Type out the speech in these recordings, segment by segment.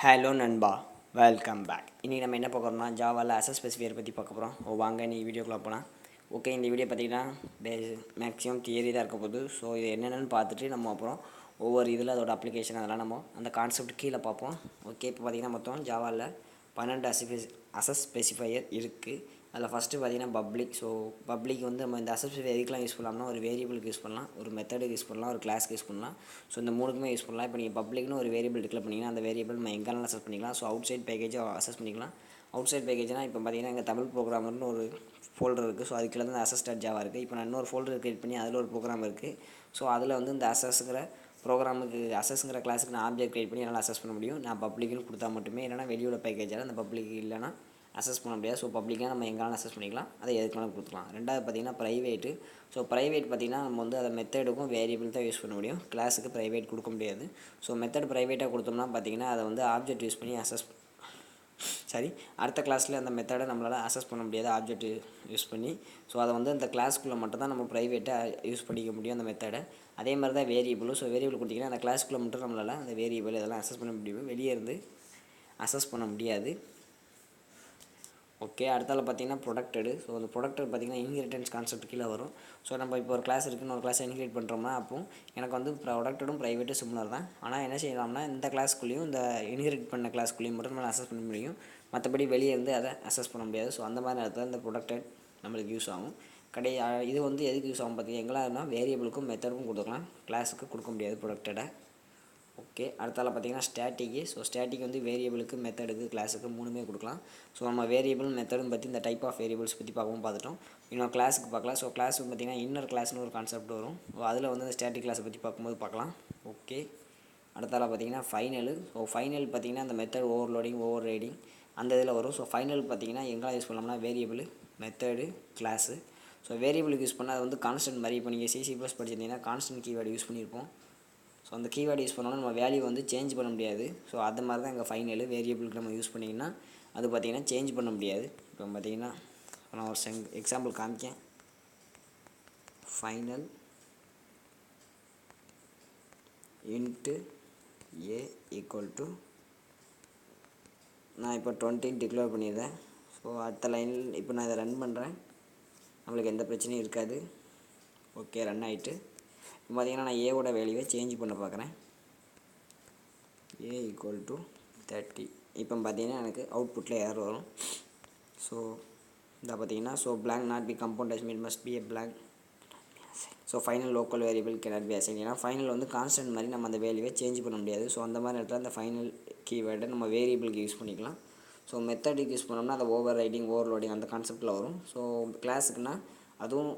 Hello நண்பா, welcome back. இன்றைக்கி நம்ம என்ன பார்க்க போகிறோம்னா ஜாவாவில் ஸ்பெசிஃபையர் பற்றி பார்க்க போகிறோம். வாங்க நீ வீடியோக்குள்ளே போகலாம். ஓகே, இந்த வீடியோ பார்த்தீங்கன்னா மேக்ஸிமம் தியரி தான் இருக்க போகுது. ஸோ இது என்னென்னு பார்த்துட்டு நம்ம அப்புறம் ஒவ்வொரு இதில் அதோட அப்ளிகேஷன் அதெல்லாம் நம்ம அந்த கான்செப்ட் கீழே பார்ப்போம். ஓகே, இப்போ பார்த்தீங்கன்னா மொத்தம் ஜாவாவில் 12 ஸ்பெசிஃபையர் இருக்குது. அதில் ஃபஸ்ட்டு பார்த்தீங்கன்னா பப்ளிக். ஸோ பப்ளிக் வந்து நம்ம இந்த ஸ்பெசிஃபையர் எதுக்கெலாம் யூஸ் பண்ணலாம்னா ஒரு வேரியபிளுக்கு யூஸ் பண்ணலாம், ஒரு மெத்தடுக்கு யூஸ் பண்ணலாம், ஒரு கிளாஸ்க்கு யூஸ் பண்ணலாம். ஸோ இந்த மூணுக்குமே யூஸ் பண்ணலாம். இப்போ நீங்கள் பப்ளிக்னு ஒரு வேரியபிள் டிக்ளேர் பண்ணிங்கன்னா அந்த வேரியபிள் நம்ம எங்கேனாலும் அசஸ் பண்ணிக்கலாம். ஸோ அவுட் சைட் பேக்கேஜை அசஸ் பண்ணிக்கலாம். அவுட் சைட் பேக்கேஜ்னால் இப்போ பார்த்தீங்கன்னா எங்கள் தமிழ் ப்ரோக்ராமர்னு ஒரு ஃபோல்டர் இருக்குது. ஸோ அதுக்குள்ள வந்து அசஸ்டாட் ஜாவா இருக்குது. இப்போ நான் இன்னொரு ஃபோல்டர் கிரியேட் பண்ணி அதில் ஒரு ப்ரோக்ராம் இருக்குது. ஸோ அதில் வந்து இந்த அசஸ்ங்கிற ப்ரோக்ராமுக்கு அசஸ்ங்கிற கிளாஸுக்கு நான் ஆப்ஜெக்ட் கிரியேட் பண்ணி என்னால் அசஸ் பண்ண முடியும். நான் பப்ளிக்னு கொடுத்தா மட்டுமே, இல்லைனா வெளியோட பேக்கேஜால் அந்த பப்ளிக் இல்லைனா அசஸ் பண்ண முடியாது. ஸோ பப்ளிக்காக நம்ம எங்கேனாலும் அசஸ் பண்ணிக்கலாம், அதை எதுக்குனாலும் கொடுத்துக்கலாம். ரெண்டாவது பார்த்திங்கன்னா ப்ரைவேட்டு. ஸோ ப்ரைவேட் பார்த்திங்கன்னா நம்ம வந்து அதை மெத்தடுக்கும் வேரியபிள் தான் யூஸ் பண்ண முடியும், கிளாஸுக்கு ப்ரைவேட் கொடுக்க முடியாது. ஸோ மெத்தட் ப்ரைவேட்டாக கொடுத்தோம்னா பார்த்திங்கன்னா அதை வந்து ஆப்ஜெக்ட் யூஸ் பண்ணி அடுத்த கிளாஸில் அந்த மெத்தடை நம்மளால் அசஸ் பண்ண முடியாது ஆப்ஜெக்ட் யூஸ் பண்ணி. ஸோ அதை வந்து அந்த கிளாஸ்க்குள்ளே மட்டும் தான் நம்ம ப்ரைவேட்டாக யூஸ் பண்ணிக்க முடியும் அந்த மெத்தடை. அதே மாதிரி தான் வேரியபிளும். ஸோ வேரியபிள் கொடுத்திங்கன்னா அந்த கிளாஸ்க்குள்ளே மட்டும் நம்மளால் அந்த வேரியபிள் இதெல்லாம் அசஸ் பண்ண முடியும், வெளியே இருந்து அசஸ் பண்ண முடியாது. ஓகே, அடுத்தால பார்த்தீங்கன்னா ப்ரொடக்டடு. ஸோ அந்த ப்ரொடக்டட் பார்த்திங்கன்னா இன்ஹெரிட்டன்ஸ் கான்செப்ட் கீழே வரும். ஸோ நம்ம இப்போ ஒரு கிளாஸ் இருக்குன்னு ஒரு கிளாஸை இன்ஹெரிட் பண்ணுறோம்னா அப்போ எனக்கு வந்து ப்ரொடக்டடும் ப்ரைவேட்டும் சிமிலர் தான். ஆனால் என்ன செய்யலாம்னா இந்த கிளாஸ்க்குள்ளேயும் இந்த இன்ஹெரிட் பண்ண கிளாஸ்க்குள்ளேயும் மட்டும் நம்ம அசஸ் பண்ண முடியும், மற்றபடி வெளியே இருந்து அதை அசஸ் பண்ண முடியாது. ஸோ அந்த மாதிரி நேரத்தில் இந்த ப்ரொடக்டட் நம்மளுக்கு யூஸ் ஆகும். இது வந்து எதுக்கு யூஸ் ஆகும் பார்த்தீங்கன்னா எங்களாம்னா வேரியபிளுக்கும் மெத்தடுக்கும் கொடுத்துக்கலாம், கிளாஸுக்கு கொடுக்க முடியாது ப்ரொடக்டடை. ஓகே, அடுத்தால பார்த்தீங்கன்னா ஸ்டாட்டிக்கு. ஸோ ஸ்டாட்டிக் வந்து வேரியபிளுக்கு மெத்தடுக்கு கிளாஸுக்கு மூணுமே கொடுக்கலாம். ஸோ நம்ம வேரியபிள் மெத்தடும் பற்றி இந்த டைப் ஆஃப் வேரியபிள்ஸ் பற்றி பார்த்துட்டோம். இன்னும் கிளாஸுக்கு பார்க்கலாம். ஸோ கிளாஸுக்கு பார்த்தீங்கன்னா இன்னர் கிளாஸ்னு ஒரு கான்செப்ட் வரும். அதில் வந்து ஸ்டாட்டிக் கிளாஸை பற்றி பார்க்கும்போது பார்க்கலாம். ஓகே, அடுத்தால பார்த்தீங்கன்னா ஃபைனல். ஸோ ஃபைனல் பார்த்தீங்கன்னா அந்த மெத்தட் ஓவர்லோடிங் ஓவர் ரைடிங் அந்த இதில் வரும். ஸோ ஃபைனல் பார்த்தீங்கன்னா எங்கே யூஸ் பண்ணலாம்னா வேரியபிள், மெத்தடு, கிளாஸு. ஸோ வேரியபிளுக்கு யூஸ் பண்ணால் அது வந்து கான்ஸ்டன்ட் மாதிரி. இப்போ நீங்கள் C++ படிச்சிருந்தீங்கன்னா கான்ஸ்டன்ட் கீவேர்டு யூஸ் பண்ணியிருப்போம். ஸோ அந்த கீவேர்டு யூஸ் பண்ணோன்னா நம்ம வேல்யூ வந்து சேஞ்ச் பண்ண முடியாது. ஸோ அது மாதிரி தான் எங்கள் ஃபைனல் வேரியபிளுக்கு நம்ம யூஸ் பண்ணிங்கன்னா அது பார்த்திங்கன்னா சேஞ்ச் பண்ண முடியாது. இப்போ பார்த்திங்கன்னா நான் ஒரு எக்ஸாம்பிள் காமிக்கேன். Final int A equal to நான் இப்போ 20 டிக்ளேர் பண்ணிடுறேன். ஸோ அடுத்த லைனில் இப்போ நான் இதை ரன் பண்ணுறேன், நம்மளுக்கு எந்த பிரச்சனையும் இருக்காது. ஓகே, ரன் ஆகிட்டு இப்போ பார்த்திங்கன்னா நான் ஏவோட வேல்யூவை சேஞ்ச் பண்ண பார்க்குறேன். A equal to 30. இப்போ பார்த்தீங்கன்னா எனக்கு அவுட்புட்டில் எரர் வரும். ஸோ இதை பார்த்தீங்கன்னா blank not be compound it must be a blank. So final local variable cannot be assigned. ஏன்னா ஃபைனல் வந்து கான்ஸ்டன்ட் மாதிரி நம்ம அந்த வேல்யூவை சேஞ்ச் பண்ண முடியாது. ஸோ அந்த மாதிரி இடத்துல அந்த ஃபைனல் கீவேர்டை நம்ம வேரியபிளுக்கு யூஸ் பண்ணிக்கலாம். ஸோ மெத்தடுக்கு யூஸ் பண்ணோம்னா அந்த ஓவர் ரைடிங் ஓவர்லோடிங் அந்த கான்செப்ட்டில் வரும். ஸோ கிளாஸுக்குன்னா அதுவும்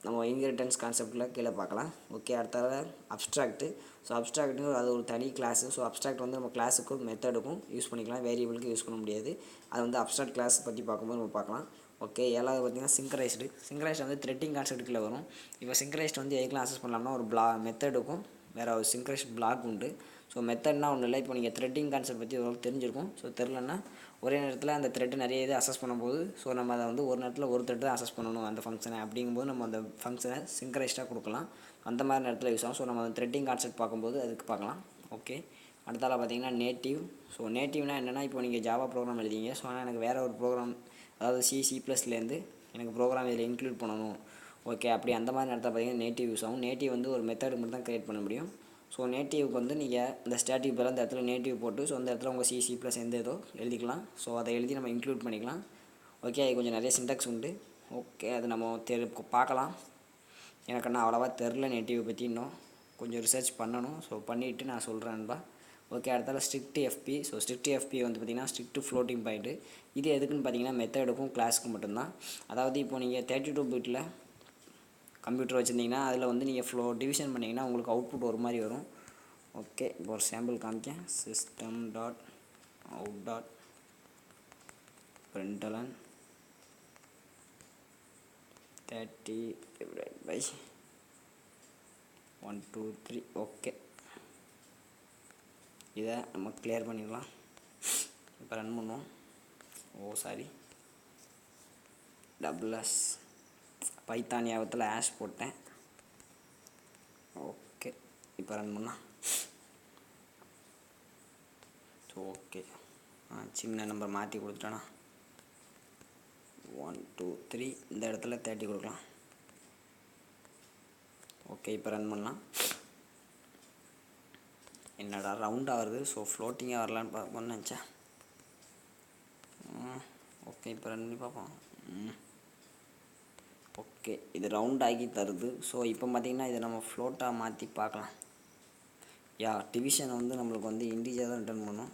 நம்ம இன்ஹெரிட்டன்ஸ் கான்செப்டில் கீழே பார்க்கலாம். ஓகே, அடுத்தது அப்ஸ்ட்ராக்ட்டு. ஸோ அப்ஸ்ட்ராக்ட்டு அது ஒரு தனி கிளாஸு. ஸோ அப்ஸ்ட்ராக்ட் வந்து நம்ம கிளாஸுக்கும் மெத்தடுக்கும் யூஸ் பண்ணிக்கலாம், வேரியபிளுக்கு யூஸ் பண்ண முடியாது. அது வந்து அப்ஸ்ட்ராக்ட் கிளாஸ் பற்றி பார்க்கும்போது நம்ம பார்க்கலாம். ஓகே, ஏழாவது பார்த்திங்கன்னா சிங்க்ரைஸ்டு வந்து த்ரெட்டிங் கான்செப்ட்டுக்குள்ளே வரும். இப்போ சிங்க்ரைஸ்டு வந்து எதுக்கெலாம் அசஸ் பண்ணலாம்னா ஒரு மெத்தடுக்கும் வேறு ஒரு சிங்க்ரைஸ்டு பிளாக் உண்டு. ஸோ மெத்தட்னா ஒன்றும் இல்லை, இப்போ நீங்கள் த்ரெட்டிங் கான்செப்ட் பற்றி ஓரளவுக்கு தெரிஞ்சிருக்கும். ஸோ தெரிலன்னா ஒரே நேரத்தில் அந்த த்ரெட்டு நிறைய இது அசஸ் பண்ணும்போது ஸோ நம்ம அதை வந்து ஒரு நேரத்தில் ஒரு த்ரெட் தான் அசஸ் பண்ணணும் அந்த ஃபங்க்ஷனை. அப்படிங்கும்போது நம்ம அந்த ஃபங்க்ஷனை சிங்க்ரைஸ்டாக கொடுக்கலாம், அந்த மாதிரி நேரத்தில் யூஸ் ஆகும். ஸோ நம்ம த்ரெட்டிங் கான்செப்ட் பார்க்கும்போது அதுக்கு பார்க்கலாம். ஓகே, அடுத்தால பார்த்தீங்கன்னா நேட்டிவ். ஸோ நேட்டிவ்னா என்னென்னா இப்போ நீங்கள் ஜாவா ப்ரோக்ராம் எழுதிங்க. ஸோ ஆனால் எனக்கு வேறு ஒரு ப்ரோக்ராம், அதாவது C++லேருந்து எனக்கு ப்ரோக்ராம் இதில் இன்க்ளூட் பண்ணணும். ஓகே, அப்படி அந்த மாதிரி நேரத்தில் பார்த்தீங்கன்னா நேட்டிவ் யூஸ் ஆகும். நேட்டிவ் வந்து ஒரு மெத்தட் மட்டும் தான் க்ரியேட் பண்ண முடியும். ஸோ நேட்டிவ்க்கு வந்து நீங்கள் இந்த ஸ்டாட்டிக் பேர் அந்த இடத்துல நேட்டிவ் போட்டு ஸோ அந்த இடத்துல உங்கள் C++ எந்த ஏதோ எழுதிக்கலாம். ஸோ அதை எழுதி நம்ம இன்க்ளூட் பண்ணிக்கலாம். ஓகே, அது கொஞ்சம் நிறைய சின்டாக்ஸ் உண்டு. ஓகே, அது நம்ம பார்க்கலாம். எனக்கு என்ன அவ்வளோவா தெரில நேட்டிவ் பற்றி, இன்னும் கொஞ்சம் ரிசர்ச் பண்ணணும். ஸோ பண்ணிவிட்டு நான் சொல்கிறேன்பா. ஓகே, அடுத்தால strict FP. So strict FP வந்து பார்த்திங்கன்னா ஸ்ட்ரிக்ட் ஃப்ளோட்டிங் பாயிண்ட்டு. இது எதுக்குன்னு பார்த்தீங்கன்னா மெத்தடுக்கும் கிளாஸுக்கும் மட்டும்தான். அதாவது இப்போ நீங்கள் 32 பிட்டில் கம்ப்யூட்டர் வச்சுருந்தீங்கன்னா அதில் வந்து நீங்கள் டிவிஷன் பண்ணிங்கன்னா உங்களுக்கு அவுட்புட் ஒரு மாதிரி வரும். ஓகே, இப்போ ஒரு சாம்பிள் காமிக்கேன். system.out.println 30/123. ஓகே, இதை நம்ம கிளியர் பண்ணிடலாம். இப்போ ரன் பண்ணுவோம். டபுள்எஸ் பைத்தான் ஞாபகத்தில் ஆஷ் போட்டேன். ஓகே, இப்போ ரன் பண்ணலாம். ஸோ ஓகே, சின்ன நம்பர் மாற்றி கொடுத்துட்டேண்ணா. 1 2 3 இந்த இடத்துல 30 கொடுக்கலாம். ஓகே, இப்போ ரன் பண்ணலாம். என்னடா ரவுண்டாக வருது, ஸோ ஃப்ளோட்டிங்காக வரலான்னு பார்ப்போம்னு நினச்சேன். ஓகே, இப்போ ரன் பண்ணி பார்ப்போம். ஓகே, இது ரவுண்ட் ஆகி தருது. ஸோ இப்போ பார்த்திங்கன்னா இதை நம்ம ஃப்ளோட்டாக மாற்றி பார்க்கலாம். டிவிஷன் வந்து நம்மளுக்கு வந்து இன்டிஜர் தான் ரிட்டர்ன் பண்ணும்.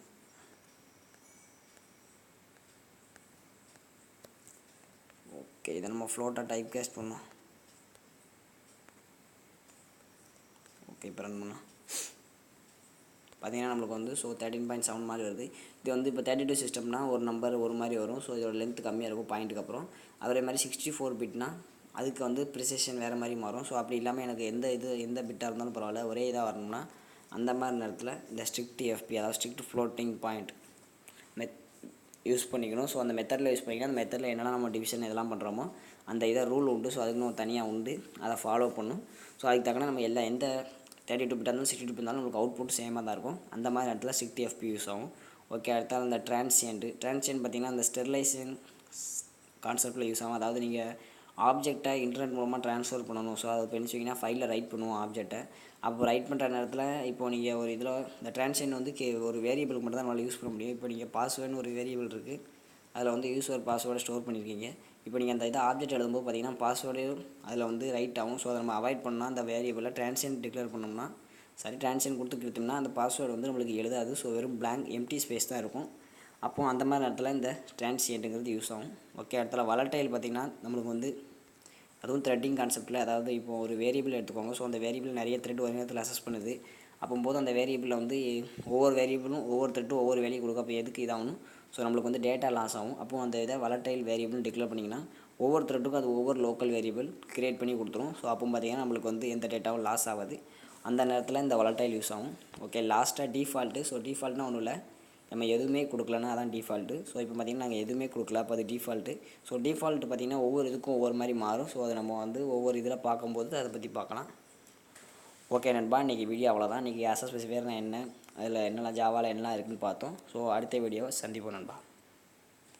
ஓகே, இதை நம்ம ஃப்ளோட்டாக டைப் கேஸ்ட் பண்ணோம். ஓகே, இப்போ ரன் பண்ணலாம். பார்த்திங்கன்னா நம்மளுக்கு வந்து 13.7 மாதிரி வருது. இது வந்து இப்போ 32 சிஸ்டம்னா ஒரு நம்பர் ஒரு மாதிரி வரும். ஸோ இதோட லென்த் கம்மியாக இருக்கும் பாயிண்ட்டுக்கு அப்புறம். அதே மாதிரி 64 பிட்னா அதுக்கு வந்து ப்ரிசிஷன் வேறு மாதிரி மாறும். ஸோ அப்படி இல்லாமல் எனக்கு எந்த பிட்டாக இருந்தாலும் பரவாயில்ல, ஒரே இதாக வரணும்னா அந்த மாதிரி நேரத்தில் இந்த ஸ்ட்ரிக்ட் எஃப்பி, அதாவது ஸ்ட்ரிக்ட் ஃப்ளோட்டிங் பாயிண்ட் யூஸ் பண்ணிக்கணும். ஸோ அந்த மெத்தடில் யூஸ் பண்ணிக்கலாம். அந்த மெத்தடில் என்னென்னா நம்ம டிவிஷன் இதெல்லாம் பண்ணுறோமோ அந்த இதை ரூல் உண்டு. ஸோ அதுக்குன்னு தனியாக உண்டு, அதை ஃபாலோ பண்ணும். ஸோ அதுக்கு தக்கன நம்ம எந்த 32 பிட்டாக இருந்தாலும் 62 இருந்தாலும் நமக்கு அவுட்புட் சேமாக தான் இருக்கும். அந்த மாதிரி இடத்துல ஸ்ட்ரிக்ட் எஃப்பி யூஸ் ஆகும். ஓகே, அடுத்தால் அந்த டிரான்சியன்ட் பார்த்திங்கன்னா அந்த ஸ்டெரிலைசேஷன் கான்செப்டில் யூஸ் ஆகும். அதாவது நீங்கள் ஆப்ஜெக்டை இன்டர்நெட் மூலமாக ட்ரான்ஸ்ஃபர் பண்ணணும். ஸோ அதை பெருசிங்கன்னா ஃபைலில் ரைட் பண்ணுவோம் ஆப்ஜெக்டை. அப்போ ரைட் பண்ணுற நேரத்தில் இப்போது நீங்கள் ஒரு இதில் இந்த டிரான்சியன்ட் வந்து ஒரு வேரியபிளுக்கு மட்டும் தான் நம்மளால் யூஸ் பண்ண முடியும். இப்போ நீங்கள் பாஸ்வேர்டுன்னு ஒரு வேரியபிள் இருக்குது, அதில் வந்து யூஸர் பாஸ்வேர்டை ஸ்டோர் பண்ணியிருக்கீங்க. இப்போ நீங்கள் அந்த ஆப்ஜெக்ட் எழுதும்போது பார்த்திங்கன்னா பாஸ்வேர்டு அதில் வந்து ரைட் ஆகும். ஸோ அதை நம்ம அவாய்ட் பண்ணால் அந்த வேரியபிளில் டிரான்சியன்ட் டிக்ளேர் பண்ணோம்னா டிரான்சியன்ட் கொடுத்து கிட்டோம்னா அந்த பாஸ்வேர்டு வந்து நம்மளுக்கு எழுதாது. ஸோ வெறும் பிளாங்க் எம்டி ஸ்பேஸ் தான் இருக்கும். அப்போது அந்த மாதிரி நேரத்தில் இந்த டிரான்சியன்ட்டுங்கிறது யூஸ் ஆகும். ஓகே, அடுத்தல வலட்டைல் பார்த்திங்கன்னா நம்மளுக்கு வந்து அதுவும் த்ரெட்டிங் கான்செப்ட்டில், அதாவது இப்போது ஒரு வேரியபிள் எடுத்துக்கோங்க. ஸோ அந்த வேரியபிள் நிறைய த்ரெட் ஒரு நேரத்தில் அசஸ் பண்ணுது. அப்போது அந்த வேரியபிளில் வந்து ஒவ்வொரு வேரியபிளும் ஒவ்வொரு த்ரெட்டும் ஒவ்வொரு வேலையும் கொடுக்கும். அப்போ எதுக்கு இதாகணும், ஸோ நம்மளுக்கு வந்து டேட்டா லாஸ் ஆகும். அப்போது அந்த இதை வலட்டைல் வேரியபிள் டிக்ளேர் பண்ணிங்கன்னா ஒவ்வொரு த்ரெட்டுக்கும் அது ஒவ்வொரு லோக்கல் வேரியபிள் க்ரியேட் பண்ணி கொடுத்துரும். ஸோ அப்போ பார்த்திங்கன்னா நம்மளுக்கு வந்து எந்த டேட்டாவும் லாஸ் ஆகாது. அந்த நேரத்தில் இந்த வலட்டைல் யூஸ் ஆகும். ஓகே, லாஸ்ட்டாக டிஃபால்ட்டு. ஸோ டிஃபால்ட்னா ஒன்றும் இல்லை, நம்ம எதுவுமே கொடுக்கலன்னா அதான் டிஃபால்ட்டு. ஸோ இப்போ பார்த்திங்கன்னா நாங்கள் எதுவுமே கொடுக்கல, அப்போ அது டிஃபால்ட்டு. ஸோ டிஃபால்ட்டு பார்த்திங்கன்னா ஒவ்வொரு இதுக்கும் ஒவ்வொரு மாதிரி மாறும். ஸோ அதை நம்ம வந்து ஒவ்வொரு இதில் பார்க்கும்போது அதை பற்றி பார்க்கலாம். ஓகே நண்பா, இன்றைக்கி வீடியோ அவ்வளோதான். இன்றைக்கி ஸ்பெசிஃபையர்னா என்ன, அதில் என்னெல்லாம் ஜாவாவில் என்னெல்லாம் இருக்குதுன்னு பார்த்தோம். ஸோ அடுத்த வீடியோவை சந்திப்போம் நண்பா.